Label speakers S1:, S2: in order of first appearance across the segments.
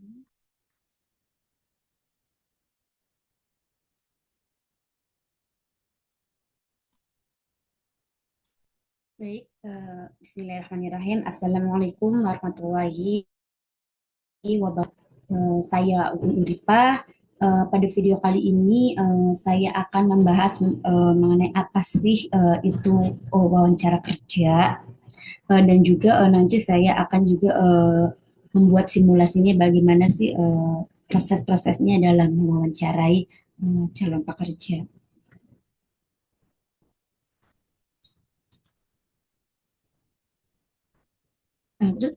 S1: Baik, Bismillahirrahmanirrahim. Assalamualaikum warahmatullahi wabarakatuh. Saya Uun Uripah. Pada video kali ini saya akan membahas mengenai apa sih itu wawancara kerja. Dan juga nanti saya akan juga membuat simulasinya bagaimana sih proses-prosesnya dalam mewawancarai calon pekerja. Terus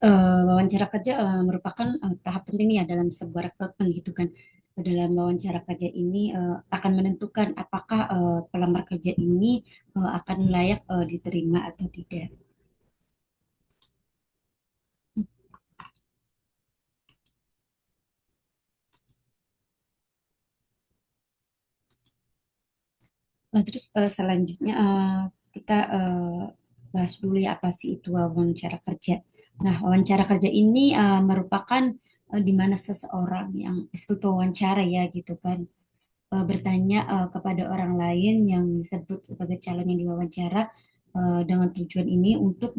S1: wawancara kerja merupakan tahap penting ya dalam sebuah rekrutmen gitu kan. Dalam wawancara kerja ini akan menentukan apakah pelamar kerja ini akan layak diterima atau tidak. Terus selanjutnya kita bahas dulu ya apa sih itu wawancara kerja. Nah, wawancara kerja ini merupakan di mana seseorang yang disebut wawancara ya gitu kan bertanya kepada orang lain yang disebut sebagai calon yang diwawancara dengan tujuan ini untuk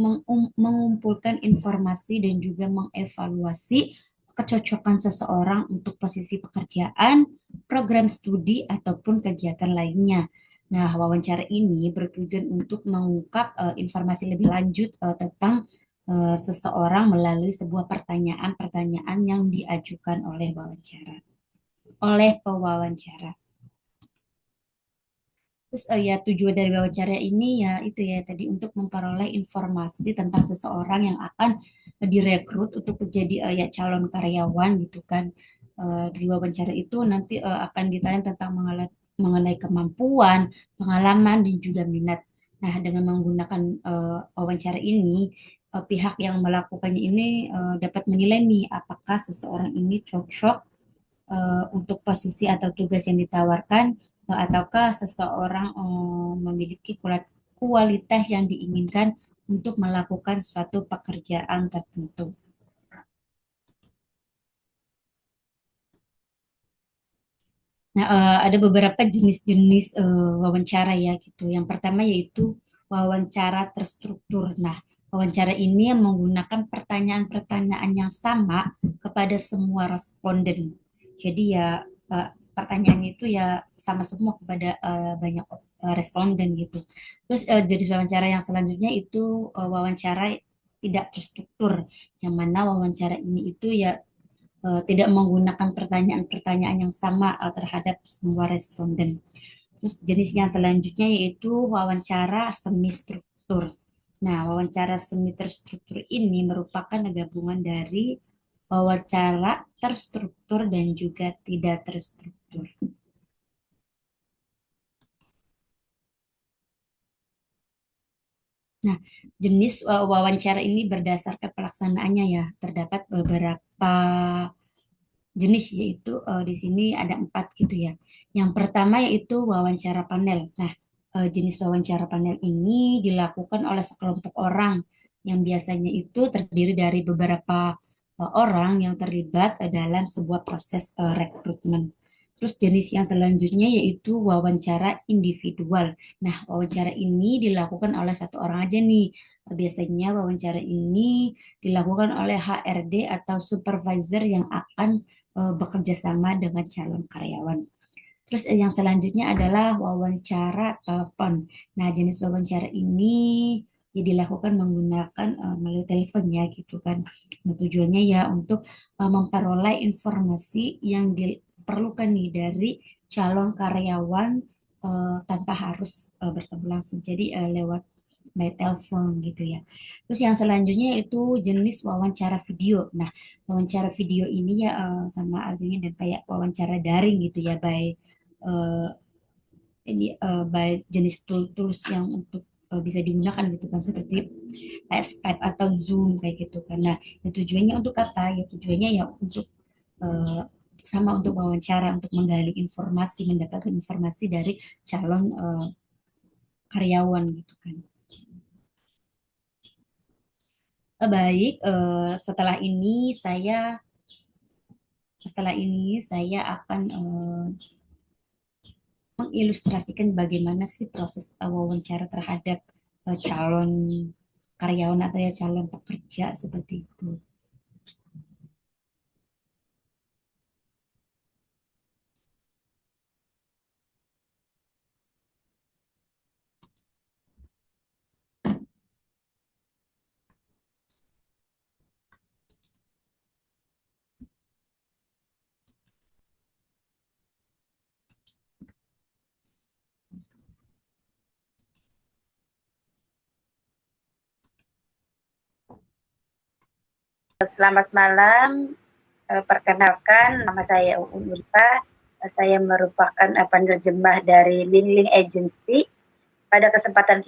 S1: mengumpulkan informasi dan juga mengevaluasi kecocokan seseorang untuk posisi pekerjaan, program studi, ataupun kegiatan lainnya. Nah, wawancara ini bertujuan untuk mengungkap informasi lebih lanjut tentang seseorang melalui sebuah pertanyaan-pertanyaan yang diajukan oleh pewawancara. Terus ya tujuan dari wawancara ini ya itu ya tadi untuk memperoleh informasi tentang seseorang yang akan direkrut untuk menjadi ya calon karyawan gitu kan. Di wawancara itu nanti akan ditanya tentang mengenai kemampuan, pengalaman dan juga minat. Nah, dengan menggunakan wawancara ini pihak yang melakukannya ini dapat menilai nih apakah seseorang ini cocok untuk posisi atau tugas yang ditawarkan ataukah seseorang memiliki kualitas yang diinginkan untuk melakukan suatu pekerjaan tertentu. Nah, ada beberapa jenis-jenis wawancara ya gitu. Yang pertama yaitu wawancara terstruktur. Nah, wawancara ini menggunakan pertanyaan-pertanyaan yang sama kepada semua responden. Jadi ya pertanyaan itu ya sama semua kepada banyak responden gitu. Terus jenis wawancara yang selanjutnya itu wawancara tidak terstruktur. Yang mana wawancara ini itu ya tidak menggunakan pertanyaan-pertanyaan yang sama terhadap semua responden. Terus jenis yang selanjutnya yaitu wawancara semi struktur. Nah, wawancara semi terstruktur ini merupakan gabungan dari wawancara terstruktur dan juga tidak terstruktur. Nah, jenis wawancara ini berdasarkan pelaksanaannya ya, terdapat beberapa jenis yaitu di sini ada empat gitu ya. Yang pertama yaitu wawancara panel. Nah, jenis wawancara panel ini dilakukan oleh sekelompok orang yang biasanya itu terdiri dari beberapa orang yang terlibat dalam sebuah proses rekrutmen. Terus jenis yang selanjutnya yaitu wawancara individual. Nah, wawancara ini dilakukan oleh satu orang aja nih. Biasanya wawancara ini dilakukan oleh HRD atau supervisor yang akan bekerja sama dengan calon karyawan. Terus yang selanjutnya adalah wawancara telepon. Nah, jenis wawancara ini ya dilakukan menggunakan melalui telepon ya gitu kan. Nah, tujuannya ya untuk memperoleh informasi yang diperlukan nih dari calon karyawan tanpa harus bertemu langsung. Jadi lewat by telepon gitu ya. Terus yang selanjutnya itu jenis wawancara video. Nah, wawancara video ini ya sama artinya dan kayak wawancara daring gitu ya by eh, by jenis tools yang untuk bisa digunakan gitu kan seperti kayak Skype atau Zoom kayak gitu kan. Nah, ya tujuannya untuk apa? Ya tujuannya ya untuk eh, sama untuk wawancara untuk menggali informasi, mendapatkan informasi dari calon karyawan gitu kan. Baik, setelah ini saya Setelah ini saya akan mengilustrasikan bagaimana sih proses wawancara terhadap calon karyawan atau ya calon pekerja seperti itu.
S2: Selamat malam, perkenalkan nama saya Uun Ulfa. Saya merupakan penerjemah dari Link Agency. Pada kesempatan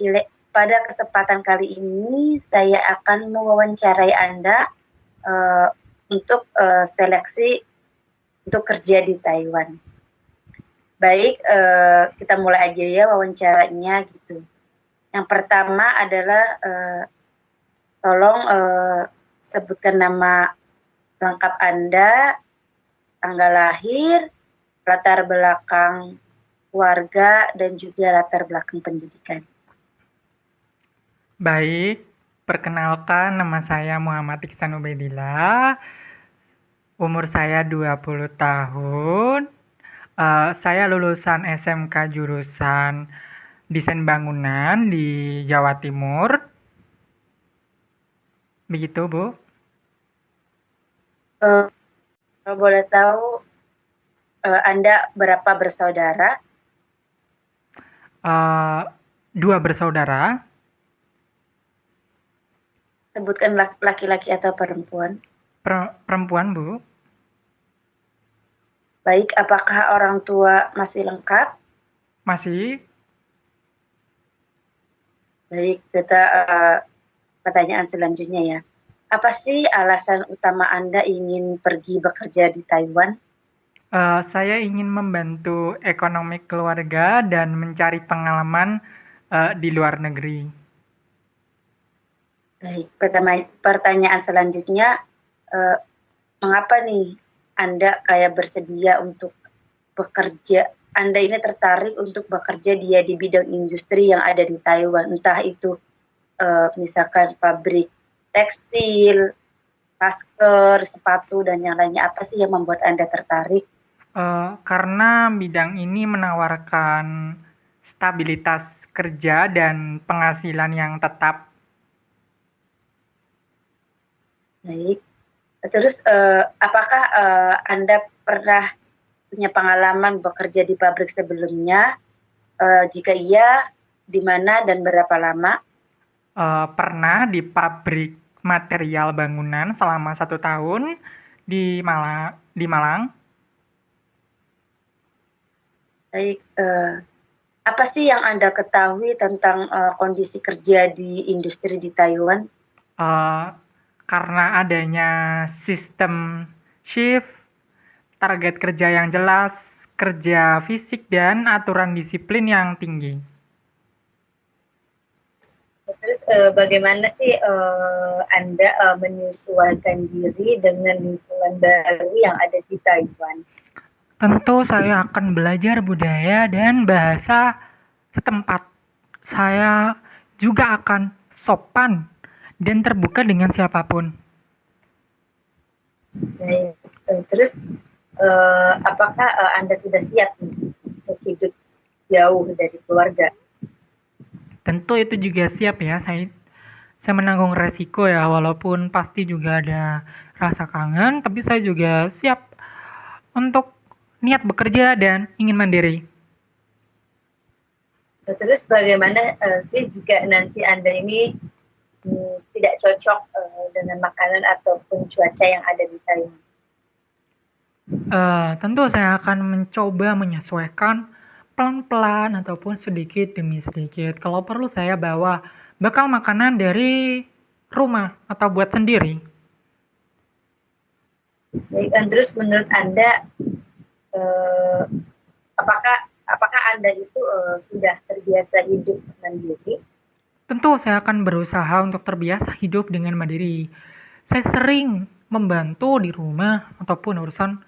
S2: kali ini saya akan mewawancarai Anda untuk seleksi untuk kerja di Taiwan. Baik, kita mulai aja ya wawancaranya gitu. Yang pertama adalah tolong sebutkan nama lengkap Anda, tanggal lahir, latar belakang keluarga, dan juga latar belakang pendidikan.
S3: Baik, perkenalkan nama saya Muhammad Iksan Ubaidillah, umur saya 20 tahun, saya lulusan SMK jurusan Desain Bangunan di Jawa Timur, begitu Bu.
S2: Kalau boleh tahu Anda berapa bersaudara?
S3: Dua bersaudara,
S2: Sebutkan laki-laki atau perempuan.
S3: perempuan Bu.
S2: Baik, apakah orang tua masih lengkap?
S3: Masih.
S2: Baik, kita pertanyaan selanjutnya ya. Apa sih alasan utama Anda ingin pergi bekerja di Taiwan?
S3: Saya ingin membantu ekonomi keluarga dan mencari pengalaman di luar negeri.
S2: Baik, pertanyaan selanjutnya, mengapa nih Anda kayak bersedia untuk bekerja? Anda ini tertarik untuk bekerja di bidang industri yang ada di Taiwan, entah itu misalkan pabrik tekstil, masker, sepatu, dan yang lainnya. Apa sih yang membuat Anda tertarik?
S3: Karena bidang ini menawarkan stabilitas kerja dan penghasilan yang tetap.
S2: Baik. Terus apakah Anda pernah punya pengalaman bekerja di pabrik sebelumnya? Jika iya, di mana dan berapa lama?
S3: Pernah di pabrik material bangunan selama 1 tahun di Malang.
S2: Baik, apa sih yang Anda ketahui tentang kondisi kerja di industri di Taiwan?
S3: Karena adanya sistem shift, target kerja yang jelas, kerja fisik, dan aturan disiplin yang tinggi.
S2: Terus bagaimana sih Anda menyesuaikan diri dengan lingkungan baru yang ada di Taiwan?
S3: Tentu saya akan belajar budaya dan bahasa setempat. Saya juga akan sopan dan terbuka dengan siapapun.
S2: Baik, terus apakah Anda sudah siap untuk hidup jauh dari keluarga?
S3: Tentu itu juga siap ya, saya menanggung resiko ya, walaupun pasti juga ada rasa kangen, tapi saya juga siap untuk niat bekerja dan ingin mandiri.
S2: Terus bagaimana sih jika nanti Anda ini tidak cocok dengan makanan ataupun cuaca yang ada di Taiwan?
S3: Tentu saya akan mencoba menyesuaikan pelan-pelan ataupun sedikit demi sedikit. Kalau perlu saya bawa bekal makanan dari rumah atau buat sendiri.
S2: Baik, terus menurut Anda apakah Anda itu sudah terbiasa hidup mandiri?
S3: Tentu saya akan berusaha untuk terbiasa hidup dengan mandiri. Saya sering membantu di rumah ataupun urusan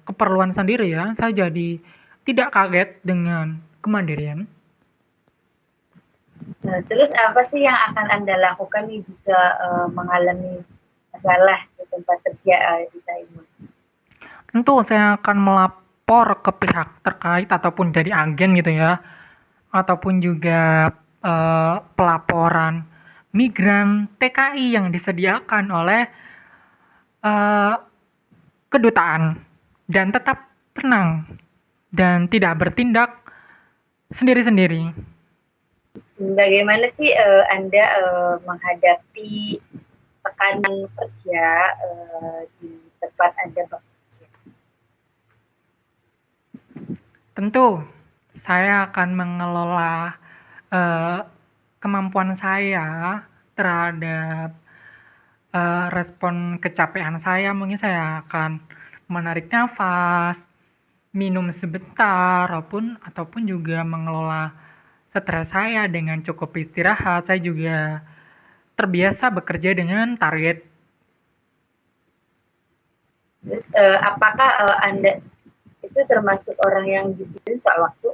S3: keperluan sendiri ya. Saya jadi tidak kaget dengan kemandirian.
S2: Terus apa sih yang akan Anda lakukan nih jika mengalami masalah di tempat kerja kita ini?
S3: Tentu saya akan melapor ke pihak terkait ataupun dari agen gitu ya, ataupun juga pelaporan migran TKI yang disediakan oleh eh, kedutaan, dan tetap tenang dan tidak bertindak sendiri-sendiri.
S2: Bagaimana sih Anda menghadapi tekanan kerja di tempat Anda bekerja?
S3: Tentu saya akan mengelola kemampuan saya terhadap respon kecapean saya. Mungkin saya akan menarik nafas, minum sebentar, ataupun juga mengelola stres saya dengan cukup istirahat. Saya juga terbiasa bekerja dengan target.
S2: Terus apakah Anda itu termasuk orang yang disiplin soal waktu?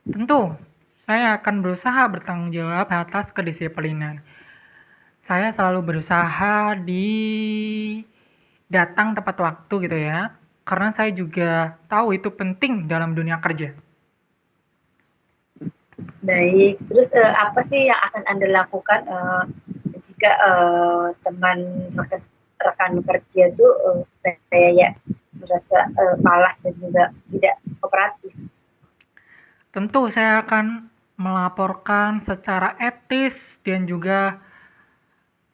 S3: Tentu, saya akan berusaha bertanggung jawab atas kedisiplinan. Saya selalu berusaha datang tepat waktu gitu ya, karena saya juga tahu itu penting dalam dunia kerja.
S2: Baik, terus apa sih yang akan Anda lakukan jika teman rekan kerja itu kayak merasa malas dan juga tidak kooperatif?
S3: Tentu saya akan melaporkan secara etis dan juga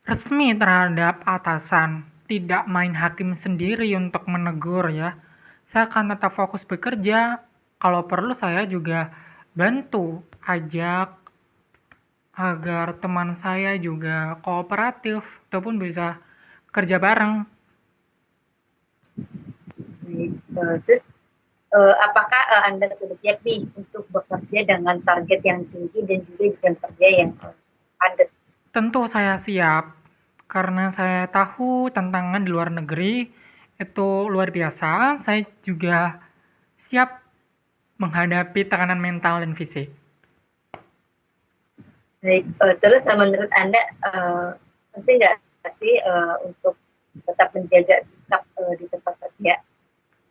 S3: resmi terhadap atasan, tidak main hakim sendiri untuk menegur ya. Saya akan tetap fokus bekerja, kalau perlu saya juga bantu, ajak agar teman saya juga kooperatif ataupun bisa kerja bareng.
S2: Terus apakah Anda sudah siap nih untuk bekerja dengan target yang tinggi dan juga jam kerja yang padat?
S3: Tentu saya siap, karena saya tahu tantangan di luar negeri itu luar biasa. Saya juga siap menghadapi tekanan mental dan fisik.
S2: Baik, terus menurut Anda penting nggak sih untuk tetap menjaga sikap di tempat kerja?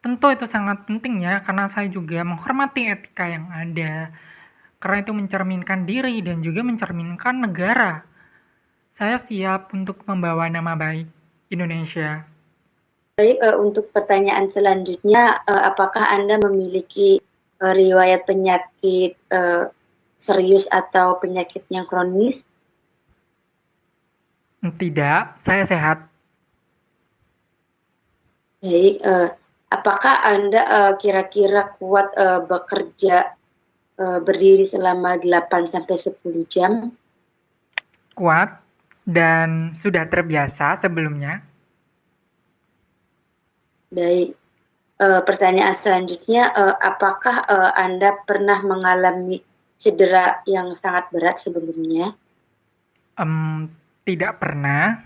S3: Tentu itu sangat penting ya, karena saya juga menghormati etika yang ada. Karena itu mencerminkan diri dan juga mencerminkan negara. Saya siap untuk membawa nama baik Indonesia.
S2: Baik, untuk pertanyaan selanjutnya, apakah Anda memiliki riwayat penyakit serius atau penyakit yang kronis?
S3: Tidak, saya sehat.
S2: Baik, apakah Anda kira-kira kuat bekerja berdiri selama 8-10 jam?
S3: Kuat dan sudah terbiasa sebelumnya.
S2: Baik, pertanyaan selanjutnya, apakah Anda pernah mengalami cedera yang sangat berat sebelumnya?
S3: Tidak pernah.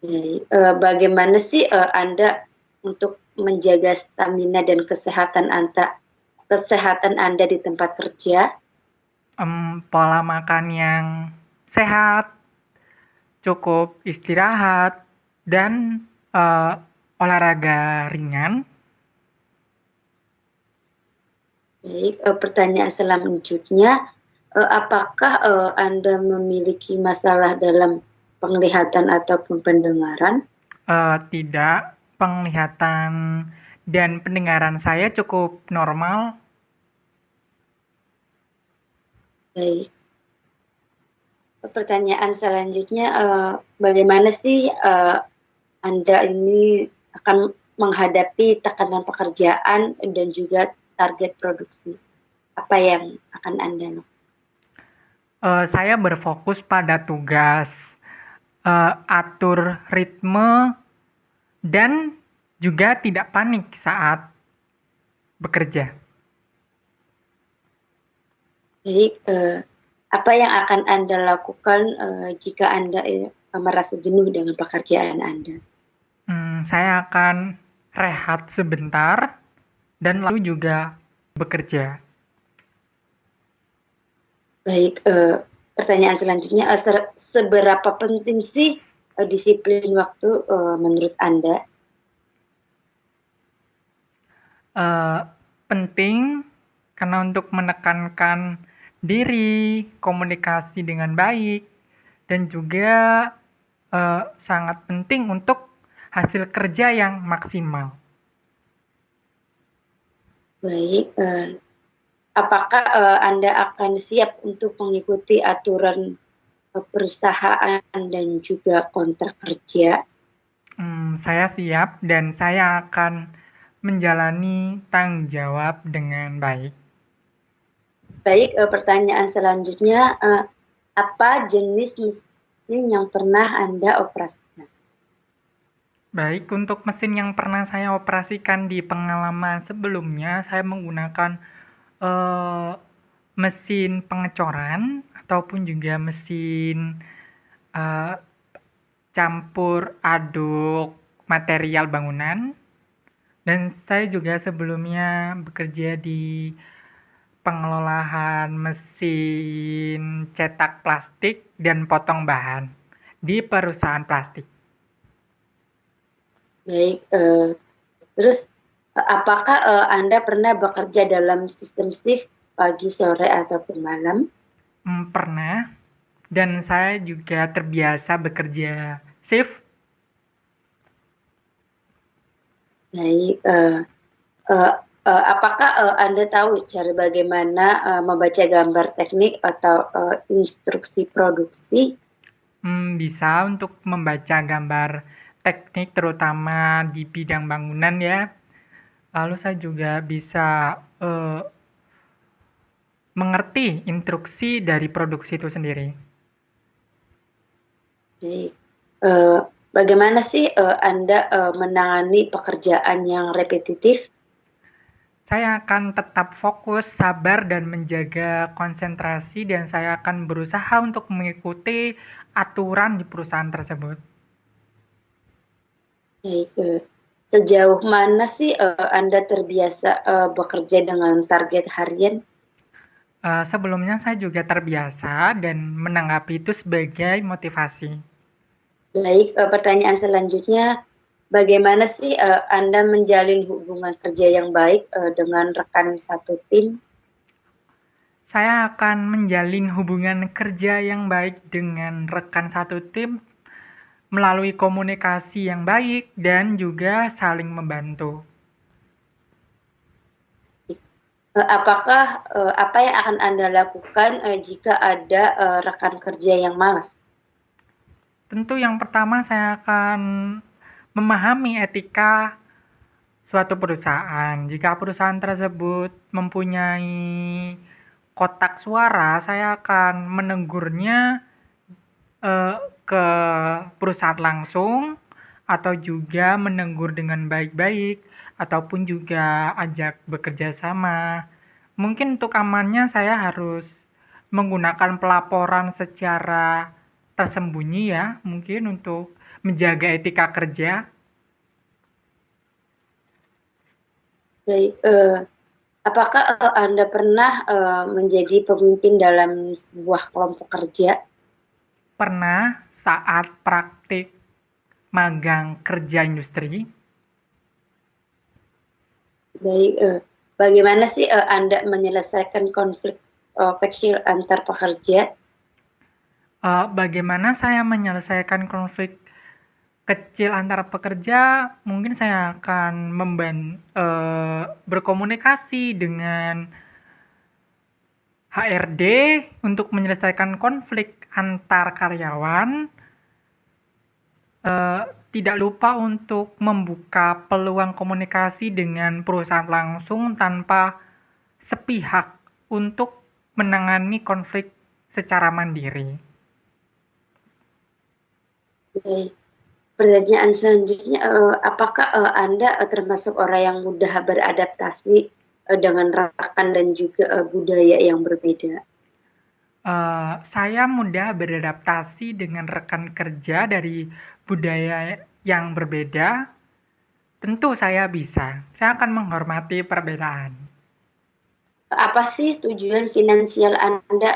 S2: Baik, bagaimana sih Anda untuk menjaga stamina dan kesehatan Anda di tempat kerja?
S3: Pola makan yang sehat, cukup istirahat, dan olahraga ringan.
S2: Baik, pertanyaan selanjutnya, apakah Anda memiliki masalah dalam penglihatan ataupun pendengaran?
S3: Tidak, penglihatan dan pendengaran saya cukup normal.
S2: Baik. Pertanyaan selanjutnya, bagaimana sih Anda ini akan menghadapi tekanan pekerjaan dan juga target produksi? Apa yang akan Anda lakukan?
S3: Saya berfokus pada tugas, atur ritme, dan juga tidak panik saat bekerja.
S2: Baik, apa yang akan Anda lakukan jika Anda merasa jenuh dengan pekerjaan Anda?
S3: Saya akan rehat sebentar dan lalu juga bekerja.
S2: Baik, pertanyaan selanjutnya, seberapa penting sih disiplin waktu menurut Anda?
S3: Penting karena untuk menekankan diri, komunikasi dengan baik, dan juga sangat penting untuk hasil kerja yang maksimal.
S2: Baik, apakah Anda akan siap untuk mengikuti aturan perusahaan dan juga kontrak kerja?
S3: Saya siap dan saya akan menjalani tanggung jawab dengan baik.
S2: Baik, pertanyaan selanjutnya, apa jenis mesin yang pernah Anda operasikan?
S3: Baik, untuk mesin yang pernah saya operasikan di pengalaman sebelumnya, saya menggunakan mesin pengecoran ataupun juga mesin campur aduk material bangunan. Dan saya juga sebelumnya bekerja di pengelolaan mesin cetak plastik dan potong bahan di perusahaan plastik.
S2: Baik, terus apakah Anda pernah bekerja dalam sistem shift pagi, sore, ataupun malam?
S3: Pernah, dan saya juga terbiasa bekerja shift.
S2: Baik, apakah Anda tahu cara bagaimana membaca gambar teknik atau instruksi produksi?
S3: Bisa untuk membaca gambar teknik terutama di bidang bangunan ya. Lalu saya juga bisa mengerti instruksi dari produksi itu sendiri.
S2: Baik, bagaimana sih Anda menangani pekerjaan yang repetitif?
S3: Saya akan tetap fokus, sabar, dan menjaga konsentrasi, dan saya akan berusaha untuk mengikuti aturan di perusahaan tersebut.
S2: Baik, sejauh mana sih Anda terbiasa bekerja dengan target harian?
S3: Sebelumnya saya juga terbiasa dan menanggapi itu sebagai motivasi.
S2: Baik, pertanyaan selanjutnya, bagaimana sih Anda menjalin hubungan kerja yang baik dengan rekan satu tim?
S3: Saya akan menjalin hubungan kerja yang baik dengan rekan satu tim melalui komunikasi yang baik dan juga saling membantu.
S2: Apakah apa yang akan Anda lakukan jika ada rekan kerja yang malas?
S3: Tentu yang pertama saya akan memahami etika suatu perusahaan. Jika perusahaan tersebut mempunyai kotak suara, saya akan menegurnya ke perusahaan langsung atau juga menegur dengan baik-baik ataupun juga ajak bekerja sama. Mungkin untuk amannya saya harus menggunakan pelaporan secara tersembunyi ya, mungkin untuk menjaga etika kerja.
S2: Baik, apakah Anda pernah menjadi pemimpin dalam sebuah kelompok kerja?
S3: Pernah saat praktik magang kerja industri.
S2: Baik, bagaimana sih Anda menyelesaikan konflik kecil antar pekerja?
S3: Bagaimana saya menyelesaikan konflik kecil antara pekerja? Mungkin saya akan berkomunikasi dengan HRD untuk menyelesaikan konflik antar karyawan. Tidak lupa untuk membuka peluang komunikasi dengan perusahaan langsung tanpa sepihak untuk menangani konflik secara mandiri.
S2: Baik, pertanyaan selanjutnya, apakah Anda termasuk orang yang mudah beradaptasi dengan rekan dan juga budaya yang berbeda?
S3: Saya mudah beradaptasi dengan rekan kerja dari budaya yang berbeda, tentu saya bisa. Saya akan menghormati perbedaan.
S2: Apa sih tujuan finansial Anda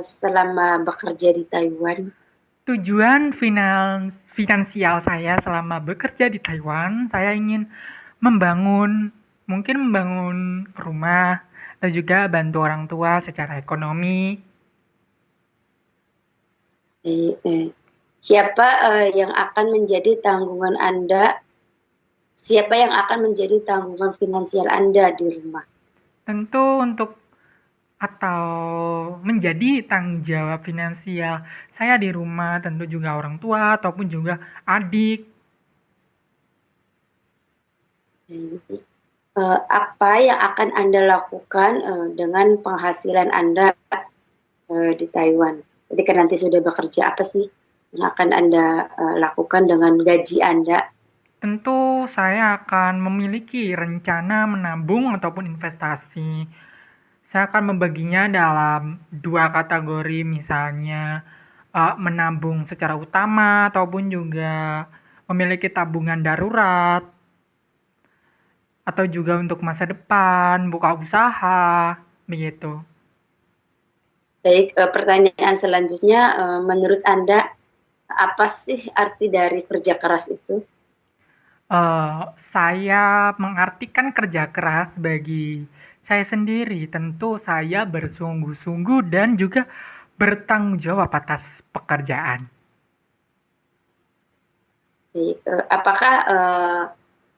S2: selama bekerja di Taiwan?
S3: Tujuan finansial saya selama bekerja di Taiwan, saya ingin mungkin membangun rumah, dan juga bantu orang tua secara ekonomi.
S2: Siapa yang akan menjadi tanggungan Anda? Siapa yang akan menjadi tanggungan finansial Anda di rumah?
S3: Tentu atau menjadi tanggung jawab finansial saya di rumah, tentu juga orang tua ataupun juga adik.
S2: Apa yang akan Anda lakukan dengan penghasilan Anda di Taiwan? Ketika nanti sudah bekerja, apa sih yang akan Anda lakukan dengan gaji Anda?
S3: Tentu saya akan memiliki rencana menabung ataupun investasi. Saya akan membaginya dalam 2 kategori, misalnya menabung secara utama ataupun juga memiliki tabungan darurat, atau juga untuk masa depan, buka usaha, begitu.
S2: Baik, pertanyaan selanjutnya, menurut Anda apa sih arti dari kerja keras itu?
S3: Saya mengartikan kerja keras bagi saya sendiri, tentu saya bersungguh-sungguh dan juga bertanggung jawab atas pekerjaan.
S2: Baik, apakah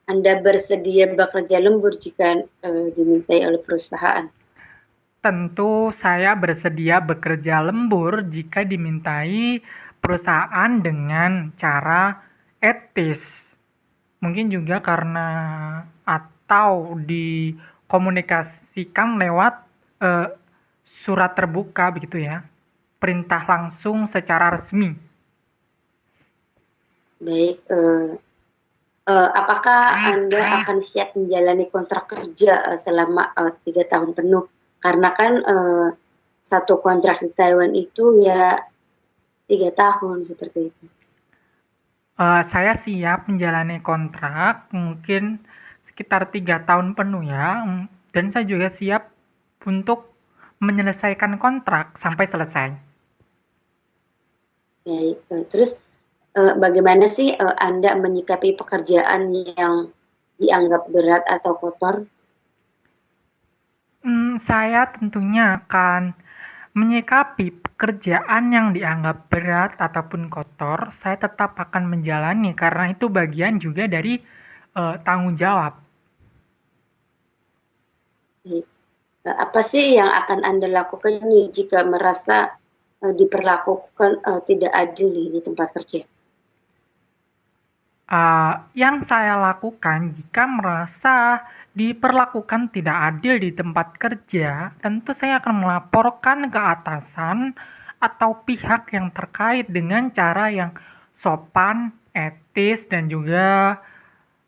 S2: Anda bersedia bekerja lembur jika dimintai oleh perusahaan?
S3: Tentu saya bersedia bekerja lembur jika dimintai perusahaan dengan cara etis. Mungkin juga karena atau dikomunikasikan lewat surat terbuka begitu ya. Perintah langsung secara resmi.
S2: Baik, apakah Anda akan siap menjalani kontrak kerja selama 3 tahun penuh? Karena kan satu kontrak di Taiwan itu ya 3 tahun seperti itu.
S3: Saya siap menjalani kontrak mungkin sekitar 3 tahun penuh ya, dan saya juga siap untuk menyelesaikan kontrak sampai selesai.
S2: Baik, terus bagaimana sih Anda menyikapi pekerjaan yang dianggap berat atau kotor?
S3: Saya tentunya akan menyikapi pekerjaan yang dianggap berat ataupun kotor, saya tetap akan menjalani karena itu bagian juga dari tanggung jawab.
S2: Baik. Apa sih yang akan Anda lakukan nih jika merasa diperlakukan tidak adil di tempat kerja?
S3: Yang saya lakukan jika merasa diperlakukan tidak adil di tempat kerja, tentu saya akan melaporkan ke atasan atau pihak yang terkait dengan cara yang sopan, etis, dan juga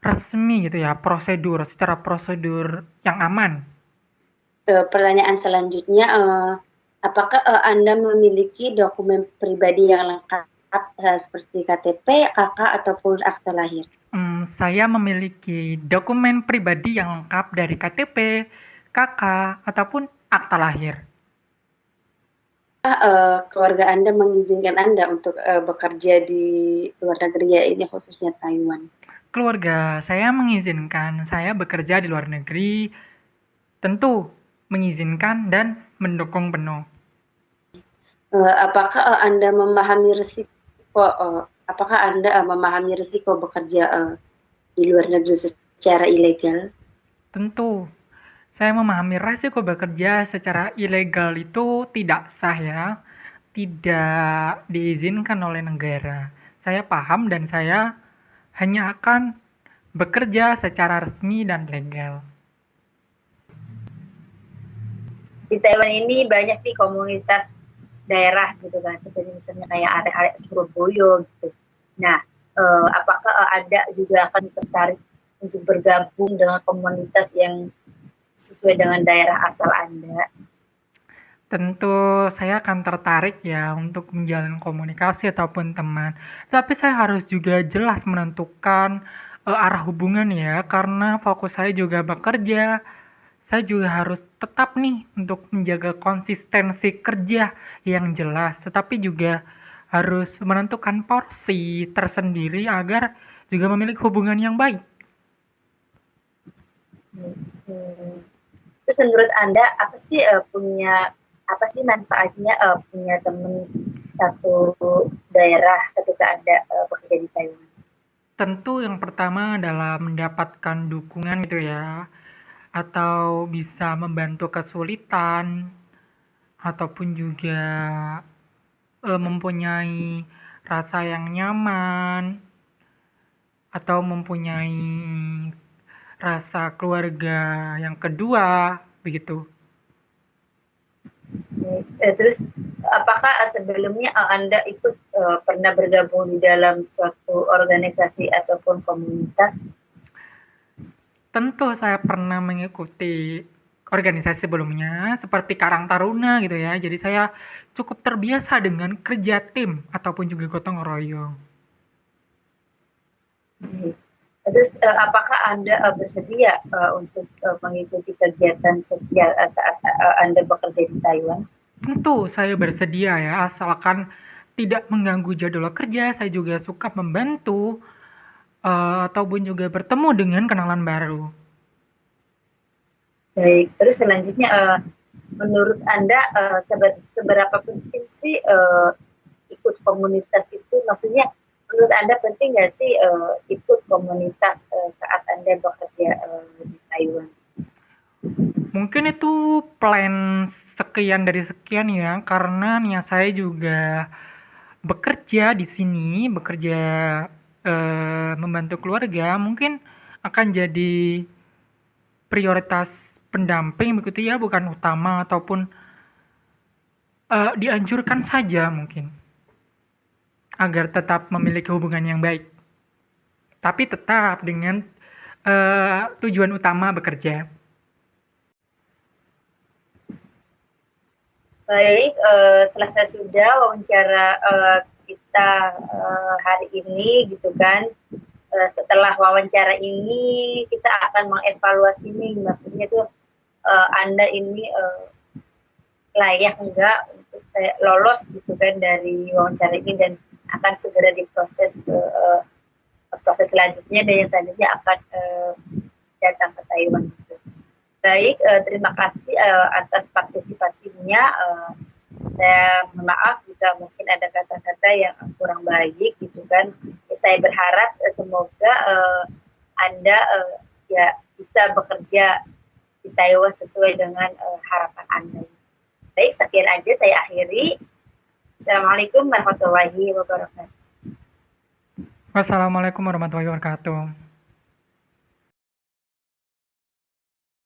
S3: resmi gitu ya, secara prosedur yang aman.
S2: Pertanyaan selanjutnya, apakah Anda memiliki dokumen pribadi yang lengkap seperti KTP, KK, ataupun akta lahir?
S3: Saya memiliki dokumen pribadi yang lengkap dari KTP, KK, ataupun akta lahir.
S2: Keluarga Anda mengizinkan Anda untuk bekerja di luar negeri ya, ini khususnya Taiwan?
S3: Keluarga saya mengizinkan saya bekerja di luar negeri, tentu mengizinkan dan mendukung penuh.
S2: Apakah Anda memahami risiko? Apakah Anda memahami risiko bekerja di luar negeri secara ilegal?
S3: Tentu, saya memahami resiko bekerja secara ilegal itu tidak sah ya, tidak diizinkan oleh negara. Saya paham dan saya hanya akan bekerja secara resmi dan legal.
S2: Di Taiwan ini banyak nih komunitas daerah gitu kan, seperti misalnya kayak area-area Surabaya gitu. Nah, apakah Anda juga akan tertarik untuk bergabung dengan komunitas yang sesuai dengan daerah asal Anda?
S3: Tentu saya akan tertarik ya untuk menjalin komunikasi ataupun teman. Tapi saya harus juga jelas menentukan arah hubungan ya, karena fokus saya juga bekerja. Saya juga harus tetap nih untuk menjaga konsistensi kerja yang jelas, tetapi juga harus menentukan porsi tersendiri agar juga memiliki hubungan yang baik.
S2: Hmm. Terus menurut Anda apa sih manfaatnya punya teman satu daerah ketika Anda bekerja di Taiwan?
S3: Tentu yang pertama adalah mendapatkan dukungan gitu ya, atau bisa membantu kesulitan, ataupun juga mempunyai rasa yang nyaman, atau mempunyai rasa keluarga yang kedua, begitu.
S2: Terus apakah sebelumnya Anda ikut pernah bergabung di dalam suatu organisasi ataupun komunitas?
S3: Tentu saya pernah mengikuti organisasi sebelumnya seperti Karang Taruna gitu ya. Jadi saya cukup terbiasa dengan kerja tim ataupun juga gotong royong.
S2: Terus apakah Anda bersedia untuk mengikuti kegiatan sosial saat Anda bekerja di Taiwan?
S3: Tentu saya bersedia ya, asalkan tidak mengganggu jadwal kerja. Saya juga suka membantu ataupun juga bertemu dengan kenalan baru.
S2: Baik, terus selanjutnya menurut Anda seberapa penting sih ikut komunitas itu? Maksudnya menurut Anda penting nggak sih ikut komunitas saat Anda bekerja di Taiwan?
S3: Mungkin itu plan sekian dari sekian ya, karena niat saya juga bekerja di sini, bekerja membantu keluarga, mungkin akan jadi prioritas pendamping begitu ya, bukan utama ataupun dianjurkan saja mungkin agar tetap memiliki hubungan yang baik, tapi tetap dengan tujuan utama bekerja.
S2: Baik, selesai sudah wawancara kita hari ini gitu kan. Setelah wawancara ini kita akan mengevaluasi nih, maksudnya tuh Anda ini layak enggak untuk lolos gitu kan dari wawancara ini dan akan segera diproses ke proses selanjutnya dan yang selanjutnya akan datang ke Taiwan gitu. Baik, terima kasih atas partisipasinya. Saya maaf jika mungkin ada kata-kata yang kurang baik gitu kan. Saya berharap semoga Anda ya bisa bekerja di Taiwan sesuai dengan harapan Anda. Baik, sekian aja saya akhiri. Assalamualaikum warahmatullahi wabarakatuh.
S3: Wassalamualaikum warahmatullahi wabarakatuh.